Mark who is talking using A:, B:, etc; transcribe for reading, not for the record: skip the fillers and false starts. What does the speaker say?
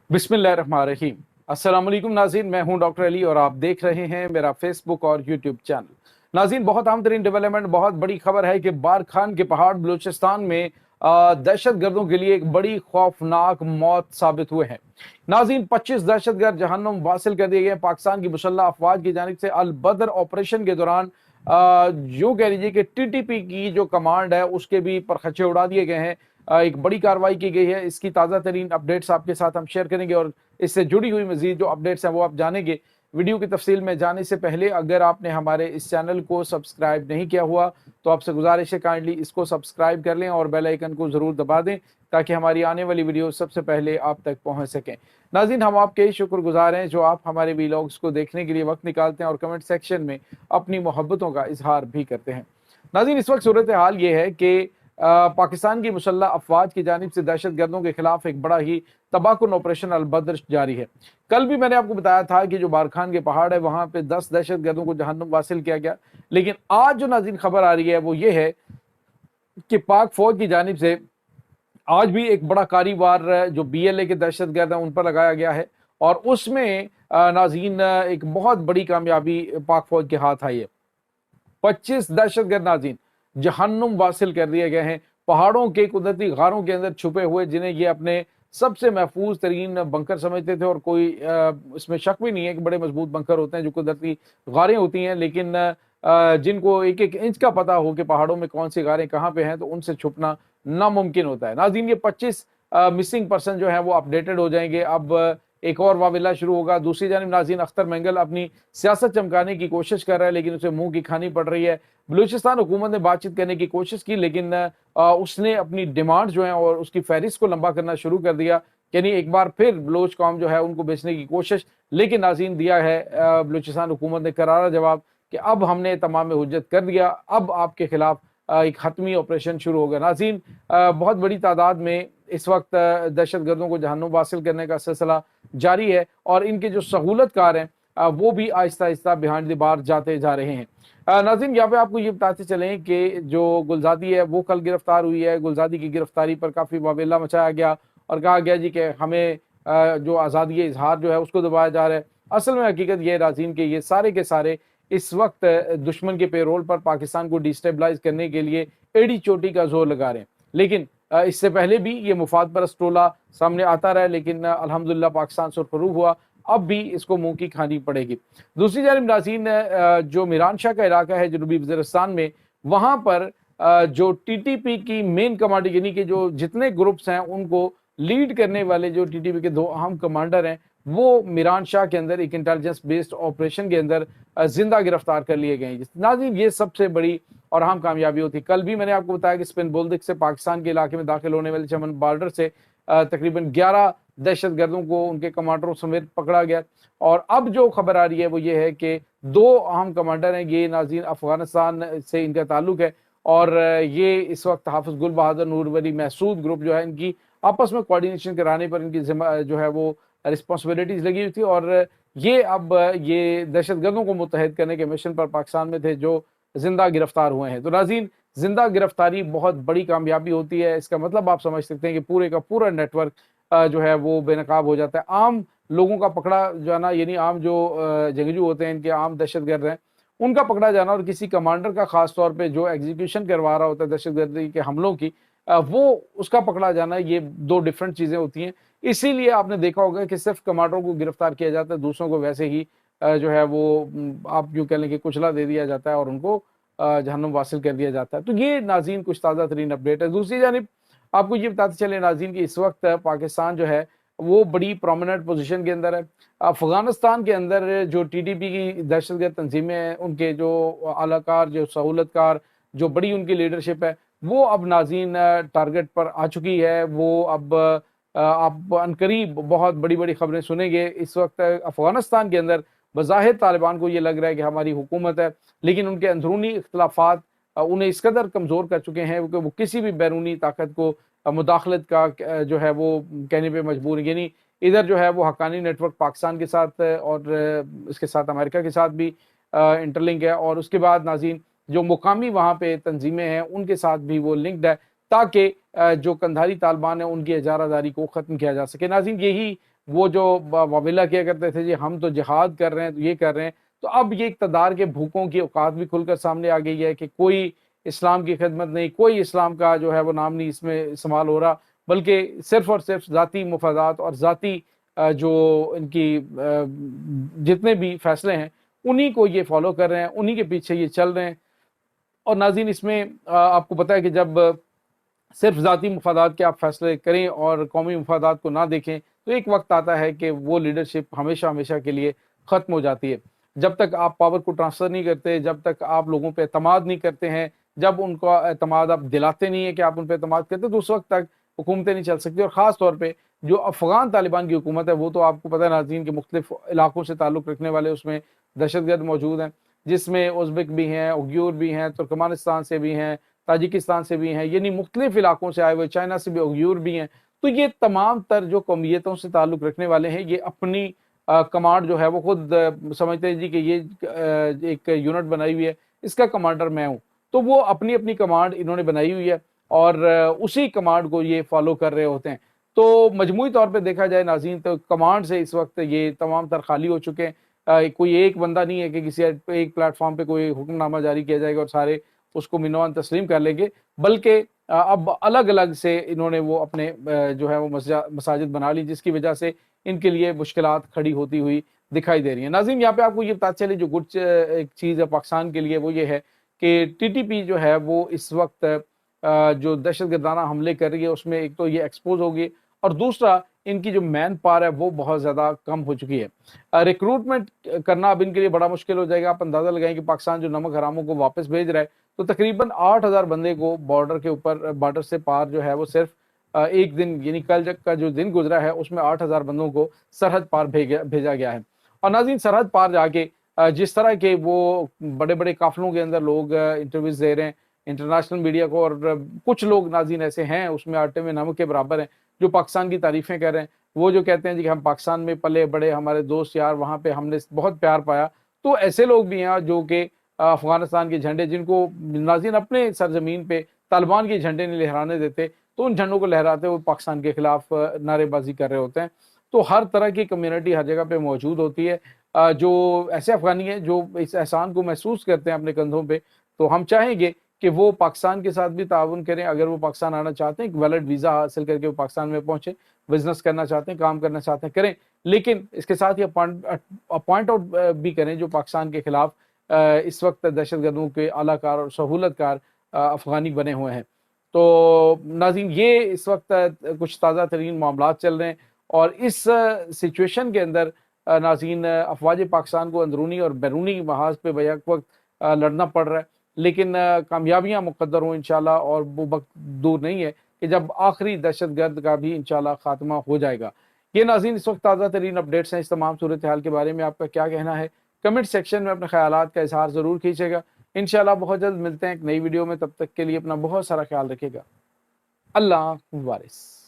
A: बिस्मिल्लाहिर्रहमानिर्रहीम। अस्सलाम वालेकुम नाज़रीन, मैं हूं डॉक्टर अली और आप देख रहे हैं मेरा फेसबुक और यूट्यूब चैनल। नाज़रीन, बहुत अहम तरीन डेवलपमेंट, बहुत बड़ी खबर है कि बारखान के पहाड़ बलूचिस्तान में दहशत गर्दों के लिए एक बड़ी खौफनाक मौत साबित हुए हैं। नाज़रीन, 25 दहशत गर्द जहन्नुम वासिल कर दिए गए। पाकिस्तान की मुसल्लह अफवाज की जानिब से अल बदर ऑपरेशन के दौरान यूं कह लीजिए कि टीटीपी की जो कमांड है उसके भी परखचे उड़ा दिए गए हैं। एक बड़ी कार्रवाई की गई है। इसकी ताज़ा तरीन अपडेट्स आपके साथ हम शेयर करेंगे और इससे जुड़ी हुई मजीद जो अपडेट्स हैं वो आप जानेंगे। वीडियो की तफसील में जाने से पहले अगर आपने हमारे इस चैनल को सब्सक्राइब नहीं किया हुआ तो आपसे गुजारिश है काइंडली इसको सब्सक्राइब कर लें और बेल आइकन को ज़रूर दबा दें ताकि हमारी आने वाली वीडियो सबसे पहले आप तक पहुंच सकें। नाज़रीन, हम आपके शुक्रगुजार हैं जो आप हमारे वीलॉग्स को देखने के लिए वक्त निकालते हैं और कमेंट सेक्शन में अपनी मोहब्बतों का इजहार भी करते हैं। नाज़रीन, इस वक्त सूरत हाल ये है कि पाकिस्तान की मुसल्लह अफवाज की जानिब से दहशत गर्दों के खिलाफ एक बड़ा ही तबाहकुन ऑपरेशन अल बद्र जारी है। कल भी मैंने आपको बताया था कि जो बारखान के पहाड़ है वहां पे 10 दहशत गर्दों को जहन्नुम वासिल किया गया। लेकिन आज जो नाज़रीन खबर आ रही है वो ये है कि पाक फौज की जानिब से आज भी एक बड़ा कारीवार जो BLA के दहशत गर्द हैं उन पर लगाया गया है और उसमें नाज़रीन एक बहुत बड़ी कामयाबी पाक फौज के हाथ आई है। 25 दहशतगर्द नाज़रीन जहन्नुम वासिल कर दिए गए हैं। पहाड़ों के कुदरती गारों के अंदर छुपे हुए, जिन्हें ये अपने सबसे महफूज तरीन बंकर समझते थे और कोई इसमें शक भी नहीं है कि बड़े मजबूत बंकर होते हैं जो कुदरती गारें होती हैं, लेकिन जिनको एक एक इंच का पता हो कि पहाड़ों में कौन सी गारें कहाँ पे हैं तो उनसे छुपना नामुमकिन होता है। नाज़रीन, ये 25 मिसिंग पर्सन जो है वो अपडेटेड हो जाएंगे। अब एक और वाविला शुरू होगा। दूसरी जानिब नाज़रीन अख्तर मेंगल अपनी सियासत चमकाने की कोशिश कर रहा है लेकिन उसे मुंह की खानी पड़ रही है। बलूचिस्तान हुकूमत ने बातचीत करने की कोशिश की लेकिन उसने अपनी डिमांड जो है और उसकी फहरिस्त को लंबा करना शुरू कर दिया। यानी एक बार फिर बलोच कौम जो है उनको बेचने की कोशिश, लेकिन नाज़रीन दिया है बलूचिस्तान हुकूमत ने करारा जवाब कि अब हमने तमाम हुज्जत कर दिया, अब आपके खिलाफ एक हतमी ऑपरेशन शुरू होगा। नाज़रीन, बहुत बड़ी तादाद में इस वक्त दहशत गर्दों को जहन्नुम वासिल करने का सिलसिला जारी है और इनके जो सहूलतकार हैं वो भी Aahista Aahista behind the bar जाते जा रहे हैं। नाज़रीन, यहाँ पे आपको ये बताते चलें कि जो गुलजादी है वो कल गिरफ्तार हुई है। गुलजादी की गिरफ्तारी पर काफ़ी वावेला मचाया गया और कहा गया जी कि हमें जो आज़ादी इजहार जो है उसको दबाया जा रहा है। असल में हकीकत ये नाज़रीन के ये सारे के सारे इस वक्त दुश्मन के पेरोल पर पाकिस्तान को डिस्टेबलाइज करने के लिए एड़ी चोटी का जोर लगा रहे हैं। लेकिन इससे पहले भी ये मुफाद परस्त टोला सामने आता रहा, लेकिन अल्हम्दुलिल्लाह पाकिस्तान सुरखरू हुआ। अब भी इसको मुंह की खानी पड़ेगी। दूसरी जानिब नाज़रीन जो मीरान शाह का इलाका है जनूबी वज़ीरिस्तान में, वहाँ पर जो TTP की मेन कमांडर यानी कि जो जितने ग्रुप्स हैं उनको लीड करने वाले जो TTP के 2 अहम कमांडर हैं वो मीरान शाह के अंदर एक इंटेलिजेंस बेस्ड ऑपरेशन के अंदर जिंदा गिरफ्तार कर लिए गए हैं। नाज़रीन, ये सबसे बड़ी और अहम कामयाबी होती है। कल भी मैंने आपको बताया कि स्पिन बोल्दिक से पाकिस्तान के इलाके में दाखिल होने वाले चमन बॉर्डर से तकरीबन 11 दहशत गर्दों को उनके कमांडरों समेत पकड़ा गया। और अब जो खबर आ रही है वो ये है कि 2 अहम कमांडर हैं, ये नाज़रीन अफगानिस्तान से इनका ताल्लुक है और ये इस वक्त हाफिज गुल बहादुर नूर वली महसूद ग्रुप जो है इनकी आपस में कोऑर्डिनेशन कराने पर इनकी जो है वो रिस्पॉन्सिबिलिटीज लगी हुई थी और ये अब ये दहशत गर्दों को मुत्तहद करने के मिशन पर पाकिस्तान में थे जो जिंदा गिरफ्तार हुए हैं। तो नाज़रीन, जिंदा गिरफ्तारी बहुत बड़ी कामयाबी होती है। इसका मतलब आप समझ सकते हैं कि पूरे का पूरा नेटवर्क जो है वो बेनकाब हो जाता है। आम लोगों का पकड़ा जाना यानी आम जो जंगजू होते हैं, इनके आम दहशतगर्द हैं, उनका पकड़ा जाना और किसी कमांडर का खास तौर पे जो एग्जीक्यूशन करवा रहा होता है दहशतगर्दी के हमलों की, वो उसका पकड़ा जाना, ये 2 डिफरेंट चीजें होती हैं। इसीलिए आपने देखा होगा कि सिर्फ कमांडरों को गिरफ्तार किया जाता है, दूसरों को वैसे ही जो है वो आप यूँ कह लें कि कुचला दे दिया जाता है और उनको जहन्नुम वासिल कर दिया जाता है। तो ये नाज़रीन कुछ ताज़ा तरीन अपडेट है। दूसरी जानिब आपको ये बताते चले नाज़रीन कि इस वक्त पाकिस्तान जो है वो बड़ी प्रोमिनेंट पोजीशन के अंदर है। अफगानिस्तान के अंदर जो TTP की दहशतगर्द तंजीमें हैं, उनके जो आलाकार, जो सहूलतकार, जो बड़ी उनकी लीडरशिप है, वो अब नाज़रीन टारगेट पर आ चुकी है। वो अब आप अनकरीब बहुत बड़ी बड़ी खबरें सुनेंगे। इस वक्त अफगानिस्तान के अंदर बज़ाहिर तालिबान को ये लग रहा है कि हमारी हुकूमत है, लेकिन उनके अंदरूनी इख्तलाफात उन्हें इस कदर कमज़ोर कर चुके हैं कि वो किसी भी बैरूनी ताकत को मुदाखलत का जो है वो कहने पे मजबूर है। यानी इधर जो है वो हक्कानी नेटवर्क पाकिस्तान के साथ और इसके साथ अमेरिका के साथ भी इंटरलिंक है और उसके बाद नाज़रीन जो मुकामी वहाँ पे तंजीमें हैं उनके साथ भी वो लिंक्ड है, تاکہ جو کندھاری طالبان ہیں ان کی اجارہ داری کو ختم کیا جا سکے۔ ناظرین، یہی وہ جو واویلا کیا کرتے تھے جی ہم تو جہاد کر رہے ہیں، تو یہ کر رہے ہیں، تو اب یہ اقتدار کے بھوکوں کی اوقات بھی کھل کر سامنے آ گئی ہے کہ کوئی اسلام کی خدمت نہیں، کوئی اسلام کا جو ہے وہ نام نہیں اس میں استعمال ہو رہا، بلکہ صرف اور صرف ذاتی مفادات اور ذاتی جو ان کی جتنے بھی فیصلے ہیں انہی کو یہ فالو کر رہے ہیں، انہی کے پیچھے یہ چل رہے ہیں۔ اور ناظرین، اس میں آپ کو پتہ ہے کہ جب صرف ذاتی مفادات کے آپ فیصلے کریں اور قومی مفادات کو نہ دیکھیں تو ایک وقت آتا ہے کہ وہ لیڈرشپ ہمیشہ ہمیشہ کے لیے ختم ہو جاتی ہے۔ جب تک آپ پاور کو ٹرانسفر نہیں کرتے، جب تک آپ لوگوں پہ اعتماد نہیں کرتے ہیں، جب ان کو اعتماد آپ دلاتے نہیں ہیں کہ آپ ان پہ اعتماد کرتے، تو اس وقت تک حکومتیں نہیں چل سکتی۔ اور خاص طور پہ جو افغان طالبان کی حکومت ہے وہ تو آپ کو پتہ ہے ناظرین کہ مختلف علاقوں سے تعلق رکھنے والے اس میں دہشت گرد موجود ہیں، جس میں ازبک بھی ہیں، اوغیور بھی ہیں، ترکمانستان سے بھی ہیں، تاجکستان سے بھی ہیں، یعنی مختلف علاقوں سے آئے ہوئے، چائنا سے بھی اوغیور بھی ہیں۔ تو یہ تمام تر جو قومیتوں سے تعلق رکھنے والے ہیں، یہ اپنی کمانڈ جو ہے وہ خود سمجھتے ہیں جی کہ یہ ایک یونٹ بنائی ہوئی ہے، اس کا کمانڈر میں ہوں، تو وہ اپنی اپنی کمانڈ انہوں نے بنائی ہوئی ہے اور اسی کمانڈ کو یہ فالو کر رہے ہوتے ہیں۔ تو مجموعی طور پہ دیکھا جائے ناظرین تو کمانڈ سے اس وقت یہ تمام تر خالی ہو چکے ہیں۔ کوئی ایک بندہ نہیں ہے کہ کسی ایک پلیٹ فارم پہ کوئی حکم نامہ جاری کیا جائے گا اور سارے اس کو منوان تسلیم کر لیں گے، بلکہ اب الگ الگ سے انہوں نے وہ اپنے جو ہے وہ مساجد بنا لی، جس کی وجہ سے ان کے لیے مشکلات کھڑی ہوتی ہوئی دکھائی دے رہی ہیں۔ ناظرین، یہاں پہ آپ کو یہ پتہ چلے جو گڈ ایک چیز ہے پاکستان کے لیے وہ یہ ہے کہ ٹی ٹی پی جو ہے وہ اس وقت جو دہشت گردانہ حملے کر رہی ہے اس میں ایک تو یہ ایکسپوز ہوگی، اور دوسرا ان کی جو مین پاور ہے وہ بہت زیادہ کم ہو چکی ہے۔ ریکروٹمنٹ کرنا اب ان کے لیے بڑا مشکل ہو جائے گا۔ آپ اندازہ لگائیں کہ پاکستان جو نمک حراموں کو واپس بھیج رہا ہے تو تقریباً 8,000 بندے کو بارڈر کے اوپر، بارڈر سے پار جو ہے وہ صرف ایک دن یعنی کل کا جو دن گزرا ہے اس میں 8,000 بندوں کو سرحد پار بھیجا گیا ہے۔ اور ناظرین، سرحد پار جا کے جس طرح کے وہ بڑے بڑے قافلوں کے اندر لوگ انٹرویوز دے رہے ہیں انٹرنیشنل میڈیا کو، اور کچھ لوگ ناظرین ایسے ہیں اس میں آٹے میں نمک کے برابر ہیں جو پاکستان کی تعریفیں کر رہے ہیں، وہ جو کہتے ہیں جی کہ ہم پاکستان میں پلے بڑے، ہمارے دوست یار وہاں پہ ہم نے بہت پیار پایا۔ تو ایسے لوگ بھی ہیں جو کہ افغانستان کے جھنڈے، جن کو ناظرین اپنے سرزمین پہ طالبان کے جھنڈے نہیں لہرانے دیتے، تو ان جھنڈوں کو لہراتے ہوئے پاکستان کے خلاف نعرے بازی کر رہے ہوتے ہیں۔ تو ہر طرح کی کمیونٹی ہر جگہ پہ موجود ہوتی ہے۔ جو ایسے افغانی ہیں جو اس احسان کو محسوس کرتے ہیں اپنے کندھوں پہ، تو ہم چاہیں گے کہ وہ پاکستان کے ساتھ بھی تعاون کریں۔ اگر وہ پاکستان آنا چاہتے ہیں، ایک ویلڈ ویزا حاصل کر کے وہ پاکستان میں پہنچے، بزنس کرنا چاہتے ہیں، کام کرنا چاہتے ہیں، کریں، لیکن اس کے ساتھ یہ پوائنٹ آؤٹ بھی کریں جو پاکستان کے خلاف اس وقت دہشت گردوں کے اعلیٰ کار اور سہولت کار افغانی بنے ہوئے ہیں۔ تو ناظرین، یہ اس وقت کچھ تازہ ترین معاملات چل رہے ہیں، اور اس سچویشن کے اندر ناظرین افواج پاکستان کو اندرونی اور بیرونی محاذ پہ بیک وقت لڑنا پڑ رہا ہے، لیکن کامیابیاں مقدر ہوں انشاءاللہ، اور وہ وقت دور نہیں ہے کہ جب آخری دہشت گرد کا بھی انشاءاللہ خاتمہ ہو جائے گا۔ یہ ناظرین اس وقت تازہ ترین اپڈیٹس ہیں۔ اس تمام صورتحال کے بارے میں آپ کا کیا کہنا ہے؟ کمنٹ سیکشن میں اپنے خیالات کا اظہار ضرور کیجیے گا۔ انشاءاللہ بہت جلد ملتے ہیں ایک نئی ویڈیو میں، تب تک کے لیے اپنا بہت سارا خیال رکھیے گا۔ اللہ وارث۔